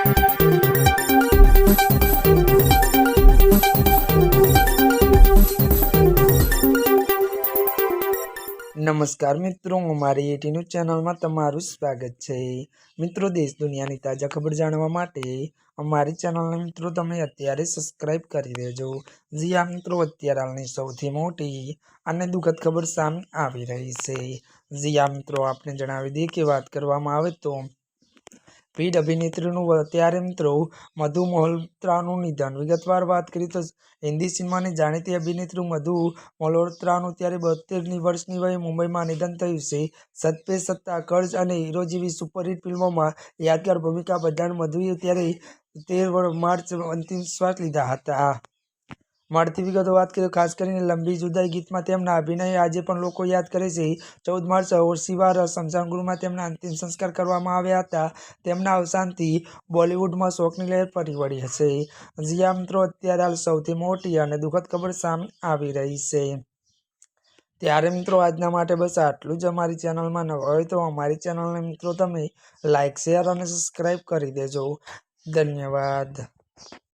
નમસ્કાર મિત્રો, અમારી એટી ન્યૂઝ ચેનલમાં તમારું સ્વાગત છે। મિત્રો, દેશ દુનિયાની તાજા ખબર જાણવા માટે અમારી ચેનલને મિત્રો તમે અત્યારે સબસ્ક્રાઇબ કરી દેજો। જી હા મિત્રો, અત્યારે હાલની સૌથી મોટી અને દુઃખદ ખબર સામે આવી રહી છે। જી હા મિત્રો, આપને જણાવી દઈએ કે વાત કરવામાં આવે તો પીઢ અભિનેત્રીનું અત્યારે મિત્રો મધુ મલ્હોત્રાનું નિધન। વિગતવાર વાત કરીએ તો હિન્દી સિનેમાની જાણીતી અભિનેત્રી મધુ મલ્હોત્રાનું ત્યારે 72 વર્ષની વયે મુંબઈમાં નિધન થયું છે। સત પે સત્તા, કર્જ અને હીરો જેવી સુપરહિટ ફિલ્મોમાં યાદગાર ભૂમિકા બજાવનાર મધુએ ત્યારે 13 માર્ચે અંતિમ શ્વાસ લીધા હતા। મળતી વિગતો વાત કરીએ, ખાસ કરીને લંબી જુદાઈ ગીતમાં તેમના અભિનયને આજે પણ લોકો યાદ કરે છે। 14 માર્ચે ઓશિવારા સ્મશાનગૃહમાં તેમના અંતિમ સંસ્કાર કરવામાં આવ્યા હતા। તેમના અવસાનથી બોલિવૂડમાં શોકની લહેર ફરી વળી હશે। જી હા મિત્રો, અત્યારે હાલ સૌથી મોટી અને દુઃખદ ખબર સામે આવી રહી છે। ત્યારે મિત્રો આજના માટે બસ આટલું જ। અમારી ચેનલમાં નવા હોય તો અમારી ચેનલને મિત્રો તમે લાઇક, શેર અને સબસ્ક્રાઇબ કરી દેજો। ધન્યવાદ।